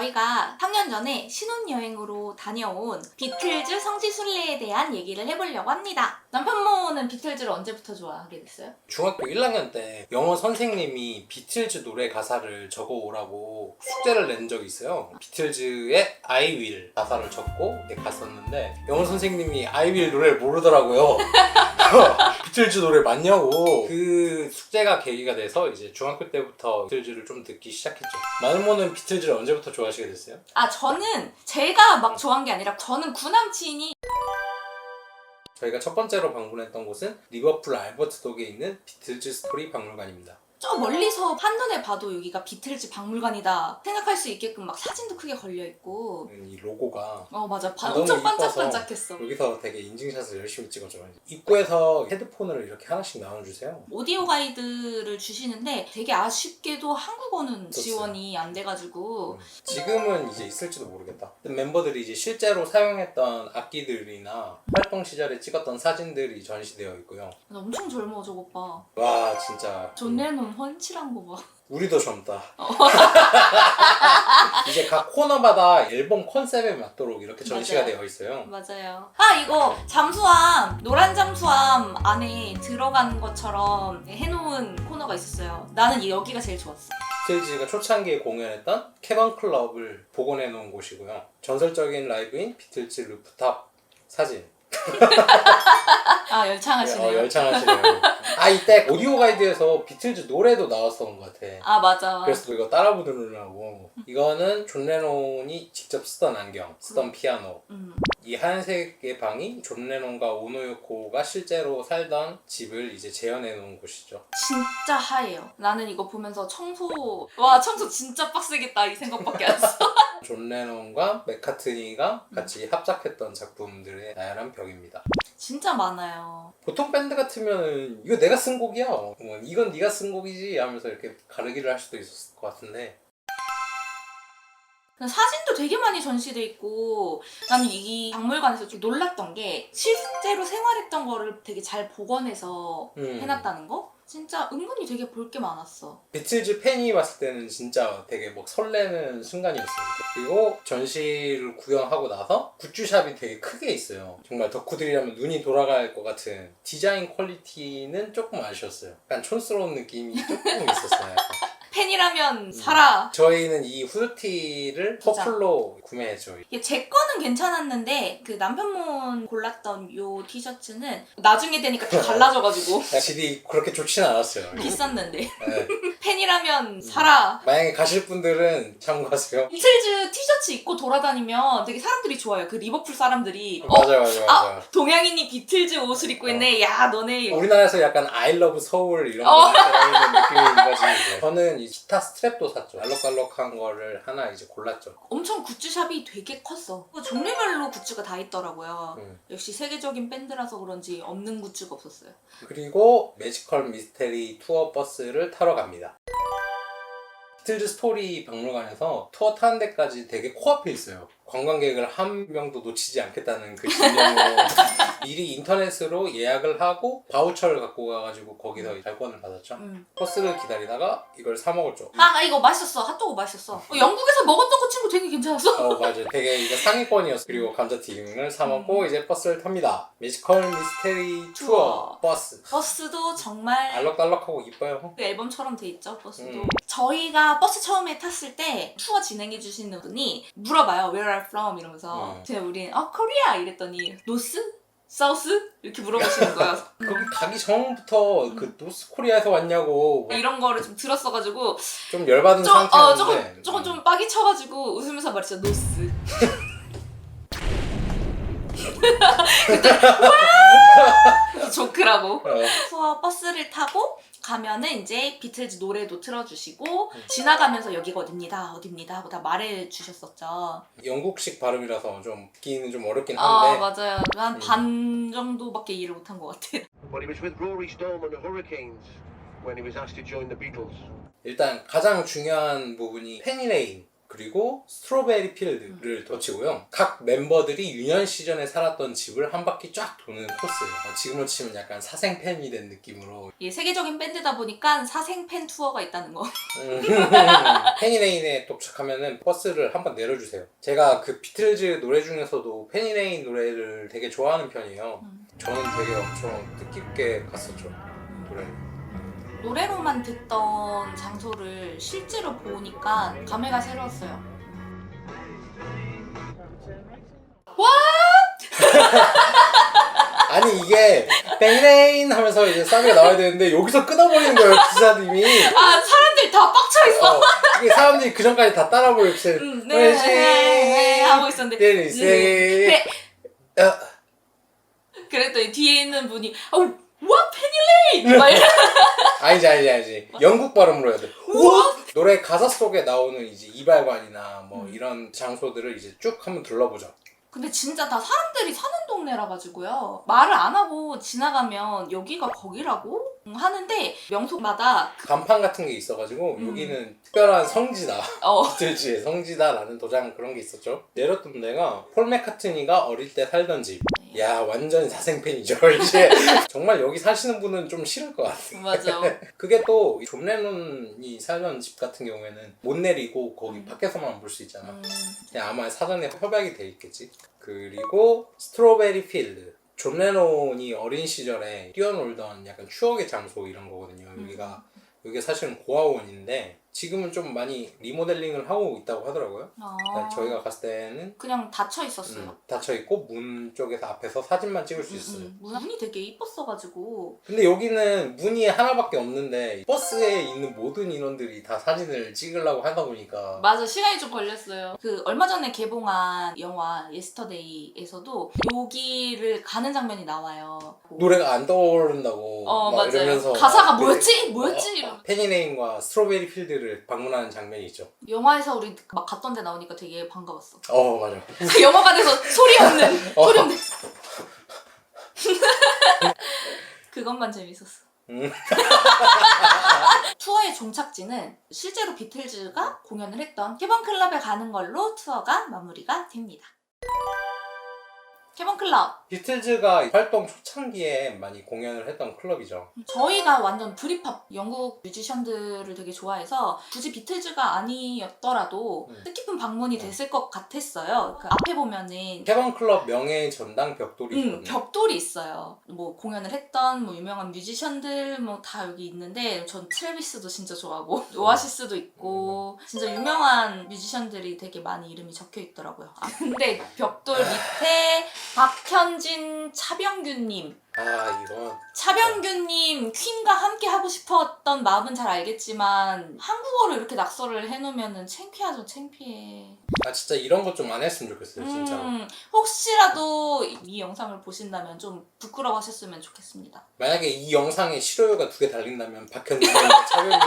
저희가 3년 전에 신혼여행으로 다녀온 비틀즈 성지순례에 대한 얘기를 해보려고 합니다. 남편모는 비틀즈를 언제부터 좋아하게 됐어요? 중학교 1학년 때 영어 선생님이 비틀즈 노래 가사를 적어오라고 숙제를 낸 적이 있어요. 비틀즈의 I Will 가사를 적고 갔었는데 영어 선생님이 I Will 노래를 모르더라고요. 비틀즈 노래 맞냐고. 그 숙제가 계기가 돼서 이제 중학교 때부터 비틀즈를 좀 듣기 시작했죠. 마누모는 비틀즈를 언제부터 좋아하시게 됐어요? 저는 제가 막 좋아한 게 아니라 저는 구남친이 저희가 첫 번째로 방문했던 곳은 리버풀 알버트 독에 있는 비틀즈 스토리 박물관입니다. 저 멀리서 한눈에 봐도 여기가 비틀즈 박물관이다 생각할 수 있게끔 막 사진도 크게 걸려있고 이 로고가 맞아 너무 엄청 이뻐서 반짝반짝했어. 여기서 되게 인증샷을 열심히 찍어줘요. 입구에서 헤드폰을 이렇게 하나씩 나눠주세요. 오디오 가이드를 주시는데 되게 아쉽게도 한국어는 없었어요. 지원이 안 돼가지고 지금은 이제 있을지도 모르겠다. 멤버들이 이제 실제로 사용했던 악기들이나 활동 시절에 찍었던 사진들이 전시되어 있고요. 엄청 젊어 저거 봐. 와 진짜 존 레논 훤칠한 거 봐. 우리도 젊다. 이제 각 코너마다 앨범 컨셉에 맞도록 이렇게 전시가 맞아요. 되어 있어요. 맞아요. 이거 잠수함 노란 잠수함 안에 들어간 것처럼 해놓은 코너가 있었어요. 나는 여기가 제일 좋았어. 비틀즈가 초창기에 공연했던 캐번 클럽을 복원해 놓은 곳이고요. 전설적인 라이브인 비틀즈 루프탑 사진. 열창하시네요. 열창하시네요. 이때 오디오 가이드에서 비틀즈 노래도 나왔었던 것 같아. 맞아. 그래서 이거 따라 부르느라고. 이거는 존 레논이 직접 쓰던 안경, 쓰던 피아노. 이 하얀색의 방이 존 레논과 오노요코가 실제로 살던 집을 이제 재현해 놓은 곳이죠. 진짜 하얘요. 나는 이거 보면서 청소 진짜 빡세겠다 이 생각밖에 안 했어. 존 레논과 맥카트니가 같이 합작했던 작품들의 나열한 벽입니다. 진짜 많아요. 보통 밴드 같으면 이거 내가 쓴 곡이야. 이건 네가 쓴 곡이지 하면서 이렇게 가르기를 할 수도 있었을 것 같은데. 사진도 되게 많이 전시돼 있고 나는 이 박물관에서 좀 놀랐던 게 실제로 생활했던 거를 되게 잘 복원해서 해놨다는 거? 진짜 은근히 되게 볼 게 많았어. 비틀즈 팬이 봤을 때는 진짜 되게 막 설레는 순간이었어요. 그리고 전시를 구경하고 나서 굿즈샵이 되게 크게 있어요. 정말 덕후들이라면 눈이 돌아갈 것 같은 디자인 퀄리티는 조금 아쉬웠어요. 약간 촌스러운 느낌이 조금 있었어요. 약간. 팬이라면 사라. 저희는 이 후드티를 퍼플로 구매했죠. 이게 제 거는 괜찮았는데 그 남편분 골랐던 요 티셔츠는 나중에 되니까 다 갈라져가지고 질이 그렇게 좋지는 않았어요. 비쌌는데 네. 팬이라면 사라. 만약에 가실 분들은 참고하세요. 비틀즈 티셔츠 입고 돌아다니면 되게 사람들이 좋아요. 그 리버풀 사람들이 맞아요. 동양인이 비틀즈 옷을 입고 있네. 야 너네 우리나라에서 약간 I love 서울 이런 거 들어있는 느낌인 거지. 이제. 저는 이 기타 스트랩도 샀죠. 알록달록한 거를 하나 이제 골랐죠. 엄청 굿즈샵이 되게 컸어. 종류별로 굿즈가 다 있더라고요. 역시 세계적인 밴드라서 그런지 없는 굿즈가 없었어요. 그리고 매지컬 미스테리 투어 버스를 타러 갑니다. 비틀즈 스토리 박물관에서 투어 타는 데까지 되게 코앞에 있어요. 관광객을 한 명도 놓치지 않겠다는 그 신념으로 미리 인터넷으로 예약을 하고 바우처를 갖고 가가지고 거기서 발권을 받았죠. 버스를 기다리다가 이걸 사 먹었죠. 이거 맛있었어. 핫도그 맛있었어. 영국에서 먹었던 거 친구 되게 괜찮았어. 맞아요. 되게 이거 상위권이었어. 그리고 감자튀김을 사 먹고 이제 버스를 탑니다. 매지컬 미스테리 투어 버스. 버스도 정말 알록달록하고 이뻐요. 그 앨범처럼 돼 있죠. 버스도. 저희가 버스 처음에 탔을 때 투어 진행해 주시는 분이 물어봐요. Where are you from? 이러면서 제가 우린 코리아 이랬더니 노스? 사우스? 이렇게 물어보시는 거예요. 거기 가기 전부터 그 노스 코리아에서 왔냐고 이런 거를 좀 들었어가지고 좀 열받은 상태였는데 조금 좀 빡이 쳐가지고 웃으면서 말했죠. 노스. 그때 조크라고. 그래서 버스를 타고 가면은 이제 비틀즈 노래도 틀어주시고 지나가면서 여기가 어딥니다 하고 다 말해주셨었죠. 영국식 발음이라서 좀 듣기는 좀 어렵긴 한데 맞아요. 한 반 정도밖에 이해를 못한 것 같아. But he was with Rory Storm and the Hurricanes when he was asked to join the Beatles. 일단 가장 중요한 부분이 페니레인 그리고 스트로베리 필드를 덧치고요. 각 멤버들이 유년 시절에 살았던 집을 한 바퀴 쫙 도는 코스예요. 지금으로 치면 약간 사생팬이 된 느낌으로. 예, 세계적인 밴드다 보니까 사생팬 투어가 있다는 거. 페니레인에 도착하면은 버스를 한번 내려주세요. 제가 그 비틀즈 노래 중에서도 페니레인 노래를 되게 좋아하는 편이에요. 저는 되게 엄청 뜻깊게 갔었죠, 노래를. 노래로만 듣던 장소를 실제로 보니까 감회가 새로웠어요. 아니 이게 페니레인 하면서 이제 싸미가 나와야 되는데 여기서 끊어버리는 거예요, 기사님이. 아, 사람들 다 빡쳐있어. 이게 사람들이 그 전까지 다 따라 부르고 네, 하고 있었는데. 네. 그랬더니 뒤에 있는 분이 What 페니레인! 막 이래. 아니지. 영국 발음으로 해야 돼. What? 노래 가사 속에 나오는 이제 이발관이나 뭐 이런 장소들을 이제 쭉 한번 둘러보죠. 근데 진짜 다 사람들이 사는 동네라 가지고요. 말을 안 하고 지나가면 여기가 거기라고 하는데 명소마다 간판 같은 게 있어가지고 여기는 특별한 성지다. 비틀즈의 성지다라는 도장 그런 게 있었죠. 내렸던 데가 폴 맥카트니가 어릴 때 살던 집. 야, 완전 사생팬이죠. 이제 정말 여기 사시는 분은 좀 싫을 것 같아요. 맞아. 그게 또 존 레논이 살던 집 같은 경우에는 못 내리고 거기 밖에서만 볼 수 있잖아. 그냥 아마 사전에 협약이 돼 있겠지. 그리고 스트로베리 필드. 존 레논이 어린 시절에 뛰어놀던 약간 추억의 장소 이런 거거든요. 여기가 사실은 고아원인데 지금은 좀 많이 리모델링을 하고 있다고 하더라고요. 저희가 갔을 때는 그냥 닫혀 있었어요. 닫혀 있고 문 쪽에서 앞에서 사진만 찍을 수 있어요. 문이 되게 이뻤어가지고. 근데 여기는 문이 하나밖에 없는데 버스에 있는 모든 인원들이 다 사진을 찍으려고 하다 보니까 맞아, 시간이 좀 걸렸어요. 그 얼마 전에 개봉한 영화 예스터데이에서도 여기를 가는 장면이 나와요. 노래가 안 떠오른다고 막 맞아요. 이러면서 가사가 뭐였지? 이러면서. 페니레인과 스트로베리 필드를 방문하는 장면이 있죠. 영화에서 우리 막 갔던 데 나오니까 되게 반가웠어. 맞아. 그 영화관에서 소리 없는 그것만 재밌었어. 투어의 종착지는 실제로 비틀즈가 공연을 했던 캐번클럽에 가는 걸로 투어가 마무리가 됩니다. 캐번클럽. 비틀즈가 활동 초창기에 많이 공연을 했던 클럽이죠. 저희가 완전 브리팝 영국 뮤지션들을 되게 좋아해서 굳이 비틀즈가 아니었더라도 뜻깊은 방문이 됐을 것 같았어요. 그 앞에 보면은 캐번클럽 명예 전당 벽돌이 있거든요. 벽돌이 있어요. 뭐 공연을 했던 뭐 유명한 뮤지션들 뭐 다 여기 있는데 전 트래비스도 진짜 좋아하고 오아시스도 있고 진짜 유명한 뮤지션들이 되게 많이 이름이 적혀 있더라고요. 근데 벽돌 밑에 박현진, 차병규님. 이건 차병규님 퀸과 함께 하고 싶었던 마음은 잘 알겠지만 한국어로 이렇게 낙서를 해놓으면 창피하죠. 창피해. 진짜 이런 것 좀 안 했으면 좋겠어요, 진짜. 혹시라도 이 영상을 보신다면 좀 부끄러워하셨으면 좋겠습니다. 만약에 이 영상에 싫어요가 2개 달린다면 박현진과 차병규님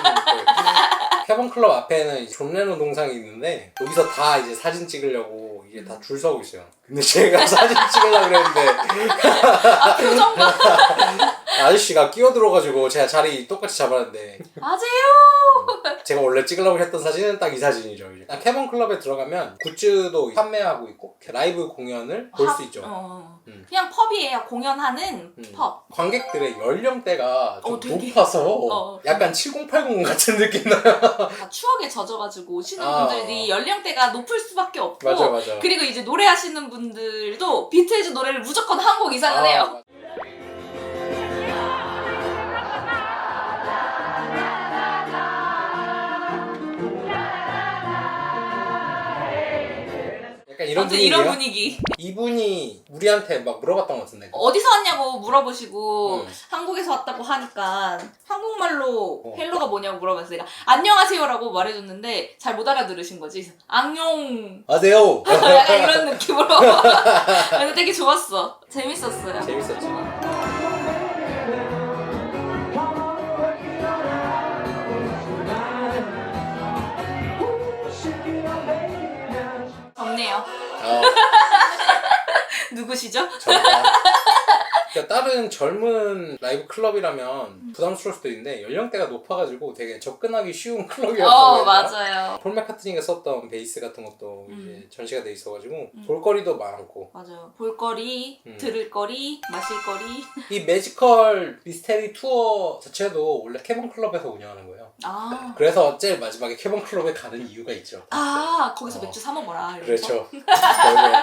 캐번클럽 앞에는 존 레논 동상이 있는데 여기서 다 이제 사진 찍으려고 이게 다 줄 서고 있어요. 근데 제가 사진 찍으려고 그랬는데 표정과 아저씨가 끼어들어가지고 제가 자리 똑같이 잡았는데 아세요? 제가 원래 찍으려고 했던 사진은 딱 이 사진이죠. 이제. 캐번클럽에 들어가면 굿즈도 판매하고 있고 라이브 공연을 볼 수 있죠. 그냥 펍이에요. 공연하는 펍. 관객들의 연령대가 좀 되게... 높아서 약간 7080 같은 느낌 나요. 다 추억에 젖어가지고 오시는 분들이 연령대가 높을 수밖에 없고 맞아. 그리고 이제 노래하시는 분들도 비틀즈 노래를 무조건 한 곡 이상은 해요. 약간 이런 분위기. 이분이 우리한테 막 물어봤던 것 같은데. 어디서 왔냐고 물어보시고 한국에서 왔다고 하니까 한국말로 헬로가 뭐냐고 물어봤어요. 내가 안녕하세요라고 말해줬는데 잘 못 알아들으신 거지. 안녕. 아세요? 약간 이런 느낌으로. 근데 되게 좋았어. 재밌었어요. 재밌었지. 덥네요. 누구시죠? 저희가 그러니까 다른 젊은 라이브 클럽이라면 부담스러울 수도 있는데 연령대가 높아가지고 되게 접근하기 쉬운 클럽이었어요. 맞아요. 폴 맥카트니가 썼던 베이스 같은 것도 이제 전시가 돼 있어가지고 음. 볼거리도 많고 맞아요. 볼거리, 들을거리, 마실거리. 이 매지컬 미스테리 투어 자체도 원래 캐번 클럽에서 운영하는 거예요. 아, 그래서 제일 마지막에 캐번 클럽에 가는 이유가 있죠. 거기서 어. 맥주 사 먹어라. 이러면서. 그렇죠. 결국에.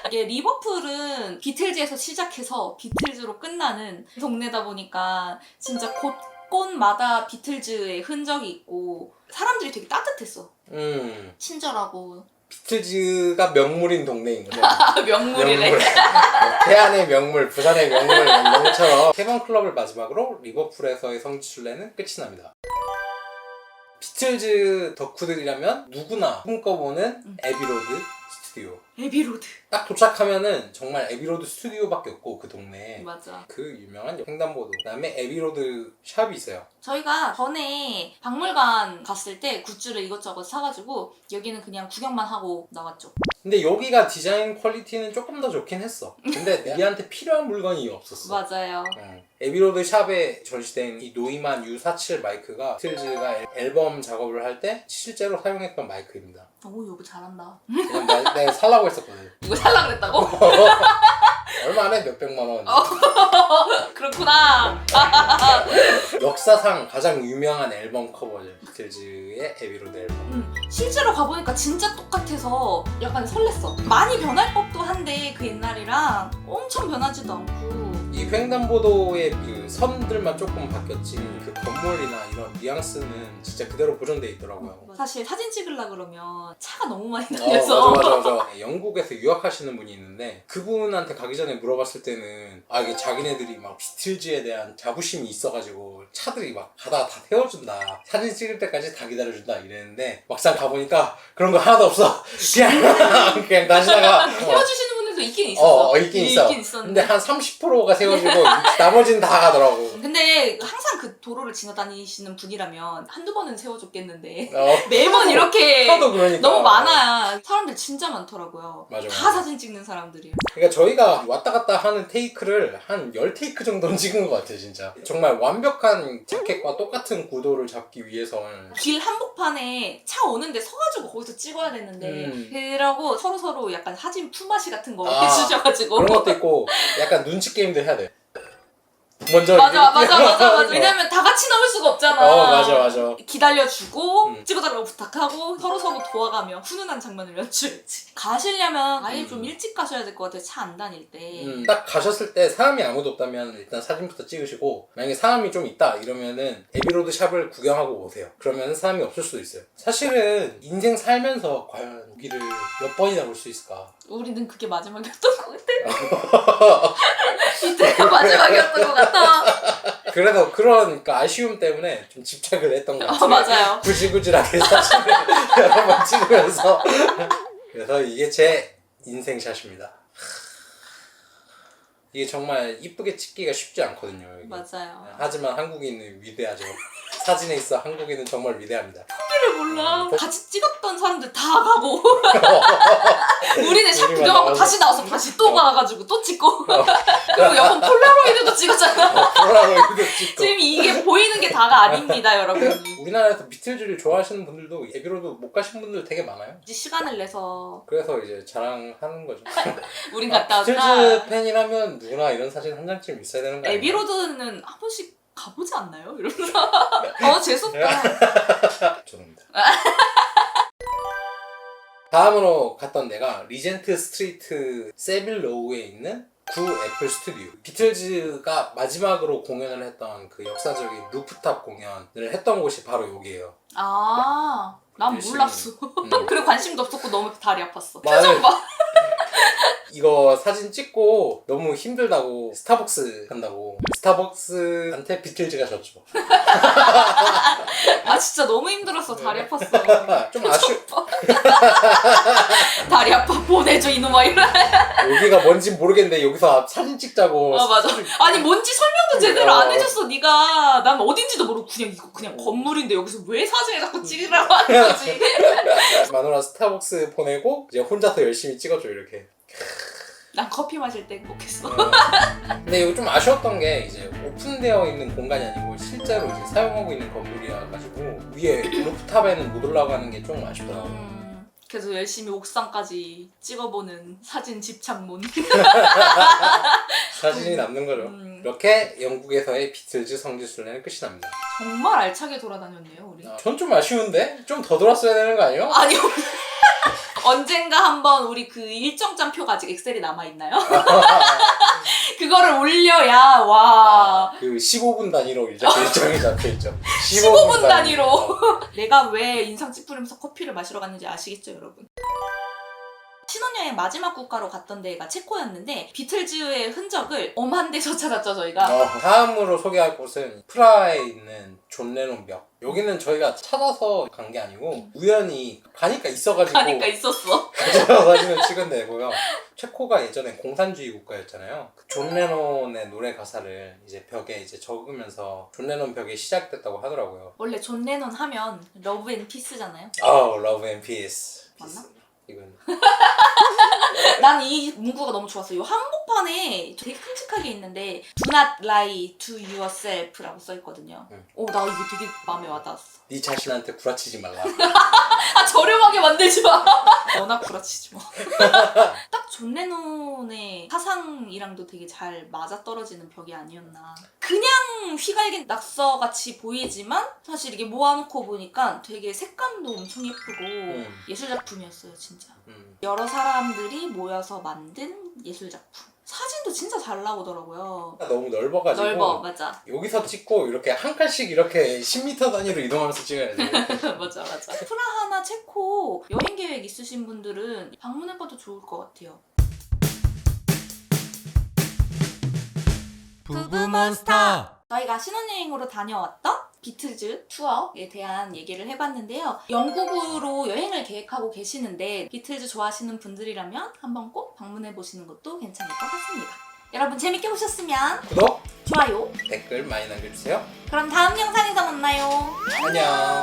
이게 리버풀은 비틀즈에서 시작해서 비틀즈로 끝나는 동네다 보니까 진짜 곳곳마다 비틀즈의 흔적이 있고 사람들이 되게 따뜻했어. 친절하고. 비틀즈가 명물인 동네인 거죠. 명물이래. 명물. 태안의 명물, 부산의 명물 이런 것처럼 캐번 클럽을 마지막으로 리버풀에서의 성지순례는 끝이 납니다. 비틀즈 덕후들이라면 누구나 꿈꿔보는 에비로드 스튜디오. 에비로드. 딱 도착하면은 정말 에비로드 스튜디오밖에 없고 그 동네에 맞아. 그 유명한 횡단보도 그다음에 에비로드 샵이 있어요. 저희가 전에 박물관 갔을 때 굿즈를 이것저것 사가지고 여기는 그냥 구경만 하고 나왔죠. 근데 여기가 디자인 퀄리티는 조금 더 좋긴 했어. 근데 우리한테 필요한 물건이 없었어. 맞아요. 에비로드 샵에 전시된 이 노이만 U47 마이크가 비틀즈가 앨범 작업을 할 때 실제로 사용했던 마이크입니다. 오, 여보 잘한다. 그냥 내가 살라고 했었거든. 이거 살라 그랬다고? 얼마네? 몇백만 원. 그렇구나. 역사상 가장 유명한 앨범 커버죠. 비틀즈의 에비로드 앨범. 실제로 가보니까 진짜 똑같아서 약간 설렜어. 많이 변할 법도 한데 그 옛날이랑 엄청 변하지도 않고. 이 횡단보도의 그 선들만 조금 바뀌었지 그 건물이나 이런 뉘앙스는 진짜 그대로 보존돼 있더라고요. 사실 사진 찍으려 그러면 차가 너무 많이 다녀서 맞아. 영국에서 유학하시는 분이 있는데 그분한테 가기 전에 물어봤을 때는 이게 자기네들이 막 비틀즈에 대한 자부심이 있어가지고 차들이 막 가다가 다 태워준다, 사진 찍을 때까지 다 기다려준다 이랬는데 막상 가보니까 그런 거 하나도 없어. 그냥 다시다가 태워주시는 분들도 있긴 있었어. 있긴 있어. 근데 있었는데. 한 30%가 세워지고 나머지는 다 가더라고. 근데 항상 그 도로를 지나다니시는 분이라면 한두 번은 세워줬겠는데 어. 매번 이렇게 하도 그러니까 너무 많아야 사람들 진짜 많더라고요. 맞아. 다 사진 찍는 사람들이. 그러니까 저희가 왔다 갔다 하는 테이크를 한 10테이크 정도는 찍은 것 같아요 진짜. 정말 완벽한 자켓과 똑같은 구도를 잡기 위해서는 길 한복판에 차 오는데 서가지고 거기서 찍어야 되는데 그러고 서로 약간 사진 품앗이 같은 거 해주셔가지고 그런 것도 있고 약간 눈치 게임도 해야 돼. 먼저 맞아. 왜냐면 다 같이 나올 수가 없잖아. 맞아. 기다려주고 찍어달라고 부탁하고 서로 도와가며 훈훈한 장면을 연출했지. 가시려면 아예 좀 일찍 가셔야 될 것 같아요. 차 안 다닐 때. 딱 가셨을 때 사람이 아무도 없다면 일단 사진부터 찍으시고 만약에 사람이 좀 있다 이러면은 에비로드 샵을 구경하고 오세요. 그러면 사람이 없을 수도 있어요. 사실은 인생 살면서 과연 여기를 몇 번이나 볼 수 있을까? 우리는 그게 마지막이었던 것 같아. 이때가 마지막이었던 것 같아. 그래서 그런 아쉬움 때문에 좀 집착을 했던 것 같아요. 맞아요. 구질구질하게 사진을 여러 번 찍으면서. 그래서 이게 제 인생샷입니다. 이게 정말 이쁘게 찍기가 쉽지 않거든요. 여기. 맞아요. 하지만 한국인은 위대하죠. 사진에 있어 한국인은 정말 위대합니다. 포기를 몰라. 같이 찍었던 사람들 다 가고 우리는 샵 우리만 구경하고 나오고. 다시 나와서 다시 또 가가지고 또 찍고 그리고 여권 폴라로이드도 찍었잖아. 폴라로이드 찍고. 지금 이게 보이는 게 다가 아닙니다, 여러분. 우리나라에서 비틀즈를 좋아하시는 분들도 에비로드 못 가신 분들 되게 많아요. 이제 시간을 내서 그래서 이제 자랑하는 거죠. 우린 갔다 왔다. 비틀즈 팬이라면 누구나 이런 사진 한 장쯤 있어야 되는 거 아니에요? 에비로드는 한 번씩 가보지 않나요? 이러면서 재수없다. 죄송합니다. 다음으로 갔던 데가 리젠트 스트리트 세빌로우에 있는 구 애플 스튜디오. 비틀즈가 마지막으로 공연을 했던 그 역사적인 루프탑 공연을 했던 곳이 바로 여기예요. 아, 난 열심히. 몰랐어. 그리고 관심도 없었고 너무 다리 아팠어. 맞아요. 표정 봐. 이거 사진 찍고 너무 힘들다고 스타벅스 간다고 스타벅스한테 비틀즈가 졌죠. 아 진짜 너무 힘들었어. 다리 아팠어. 좀 아쉬워. 다리 아파 보내줘 이놈아 이래. 여기가 뭔지 모르겠는데 여기서 사진 찍자고. 아 맞아. 아니 뭔지 설명도 제대로 안 해줬어 네가. 난 어딘지도 모르고 그냥 이거 그냥 건물인데 여기서 왜 사진을 자꾸 찍으라고 하는 거지. 마누라 스타벅스 보내고 이제 혼자서 열심히 찍어줘 이렇게. 난 커피 마실 때 행복했어. 근데 이거 좀 아쉬웠던 게 이제 오픈되어 있는 공간이 아니고 실제로 이제 사용하고 있는 건물이라 가지고 위에 루프탑에는 못 올라가는 게 좀 아쉽더라고요. 그래서 열심히 옥상까지 찍어보는 사진 집착문. 사진이 남는 거죠. 이렇게 영국에서의 비틀즈 성지순례는 끝이 납니다. 정말 알차게 돌아다녔네요 우리. 전 좀 아쉬운데? 좀 더 돌았어야 되는 거 아니에요? 아니요. 언젠가 한번 우리 그 일정점표가 아직 엑셀이 남아있나요? 그거를 올려야 와. 그 15분 단위로 일정이 잡혀있죠. 15분 단위로. 내가 왜 인상 찌푸리면서 커피를 마시러 갔는지 아시겠죠 여러분? 신혼여행 마지막 국가로 갔던 데가 체코였는데 비틀즈의 흔적을 엄한 데서 찾았죠 저희가. 다음으로 소개할 곳은 프라하에 있는 존 레논 벽. 여기는 저희가 찾아서 간 게 아니고 우연히 가니까 있어가지고 가니까 있었어. 사진을 찍은 데고요. 체코가 예전에 공산주의 국가였잖아요. 존 레논의 노래 가사를 이제 벽에 이제 적으면서 존 레논 벽이 시작됐다고 하더라고요. 원래 존 레논 하면 러브 앤 피스잖아요. Love and Peace. 맞나? 이건 난 이 문구가 너무 좋았어요. 이 한복판에 되게 큼직하게 있는데 Do not lie to yourself라고 써있거든요. 나 이거 되게 마음에 와닿았어. 네 자신한테 구라치지 말라. 아 저렴하게 만들지 마. 워낙 구라치지 마. 딱 존 레논의 사상이랑도 되게 잘 맞아떨어지는 벽이 아니었나. 그냥 휘갈긴 낙서같이 보이지만 사실 이게 모아놓고 보니까 되게 색감도 엄청 예쁘고 예술작품이었어요 진짜. 여러 사람들이 모여서 만든 예술작품. 사진도 진짜 잘 나오더라고요. 너무 넓어가지고 넓어, 맞아. 여기서 찍고 이렇게 한 칸씩 이렇게 10m 단위로 이동하면서 찍어야 돼. 맞아. 프라하나 체코 여행 계획 있으신 분들은 방문해봐도 좋을 것 같아요. 부부몬스터. 저희가 신혼여행으로 다녀왔던 비틀즈 투어에 대한 얘기를 해봤는데요. 영국으로 여행을 계획하고 계시는데 비틀즈 좋아하시는 분들이라면 한번 꼭 방문해보시는 것도 괜찮을 것 같습니다. 여러분 재밌게 보셨으면 구독, 좋아요. 댓글 많이 남겨주세요. 그럼 다음 영상에서 만나요. 안녕.